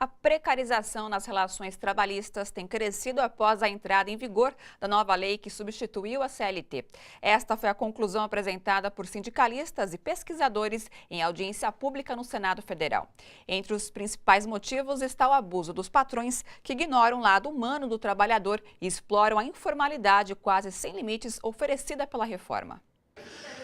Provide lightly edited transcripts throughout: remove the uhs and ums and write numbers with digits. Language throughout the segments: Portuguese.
A precarização nas relações trabalhistas tem crescido após a entrada em vigor da nova lei que substituiu a CLT. Esta foi a conclusão apresentada por sindicalistas e pesquisadores em audiência pública no Senado Federal. Entre os principais motivos está o abuso dos patrões, que ignoram o lado humano do trabalhador e exploram a informalidade quase sem limites oferecida pela reforma.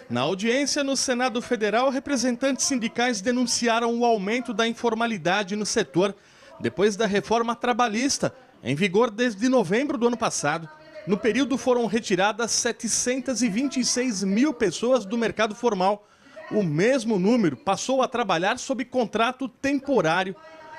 Na audiência no Senado Federal, representantes sindicais denunciaram o aumento da informalidade no setor depois da reforma trabalhista, em vigor desde novembro do ano passado. No período foram retiradas 726 mil pessoas do mercado formal. O mesmo número passou a trabalhar sob contrato temporário.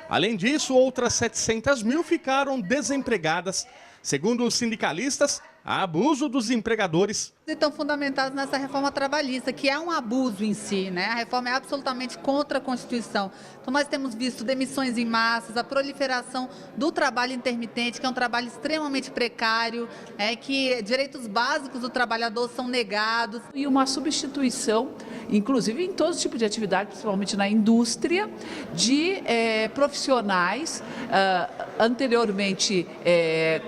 Além disso, outras 700 mil ficaram desempregadas. Segundo os sindicalistas, há abuso dos empregadores. Estão fundamentados nessa reforma trabalhista, que é um abuso em si, né? A reforma é absolutamente contra a Constituição. Então nós temos visto demissões em massas, a proliferação do trabalho intermitente, que é um trabalho extremamente precário, que direitos básicos do trabalhador são negados. E uma substituição, inclusive em todo tipo de atividade, principalmente na indústria, de profissionais anteriormente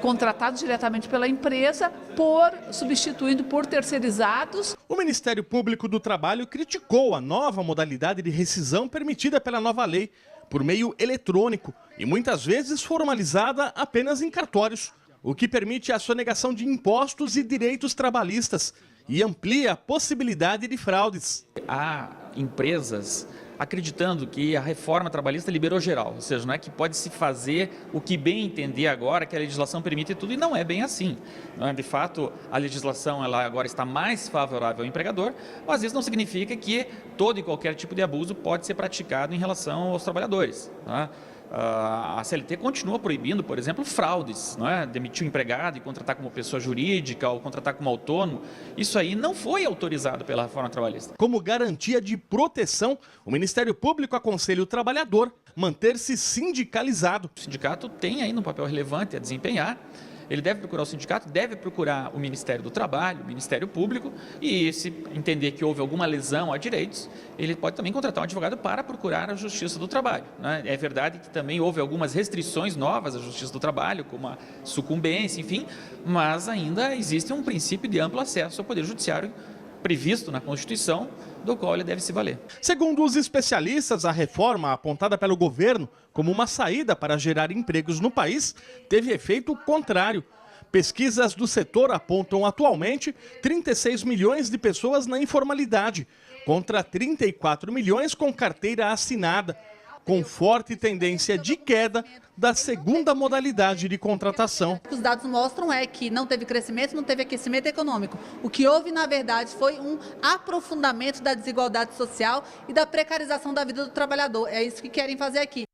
contratados diretamente pela empresa, substituindo por terceirizados. O Ministério Público do Trabalho criticou a nova modalidade de rescisão permitida pela nova lei, por meio eletrônico e muitas vezes formalizada apenas em cartórios, o que permite a sonegação de impostos e direitos trabalhistas e amplia a possibilidade de fraudes. Há empresas acreditando que a reforma trabalhista liberou geral, ou seja, não é que pode se fazer o que bem entender agora, que a legislação permite tudo, e não é bem assim. Não é? De fato, a legislação ela agora está mais favorável ao empregador, mas isso não significa que todo e qualquer tipo de abuso pode ser praticado em relação aos trabalhadores. Não é? A CLT continua proibindo, por exemplo, fraudes, não é? Demitir o empregado e contratar como pessoa jurídica ou contratar como autônomo. Isso aí não foi autorizado pela reforma trabalhista. Como garantia de proteção, o Ministério Público aconselha o trabalhador manter-se sindicalizado. O sindicato tem ainda um papel relevante a desempenhar. Ele deve procurar o sindicato, deve procurar o Ministério do Trabalho, o Ministério Público, e se entender que houve alguma lesão a direitos, ele pode também contratar um advogado para procurar a Justiça do Trabalho. Né? É verdade que também houve algumas restrições novas à Justiça do Trabalho, como a sucumbência, enfim, mas ainda existe um princípio de amplo acesso ao Poder Judiciário previsto na Constituição, do qual ele deve se valer. Segundo os especialistas, a reforma apontada pelo governo como uma saída para gerar empregos no país teve efeito contrário. Pesquisas do setor apontam atualmente 36 milhões de pessoas na informalidade, contra 34 milhões com carteira assinada, com forte tendência de queda da segunda modalidade de contratação. Os dados mostram que não teve crescimento, não teve aquecimento econômico. O que houve, na verdade, foi um aprofundamento da desigualdade social e da precarização da vida do trabalhador. É isso que querem fazer aqui.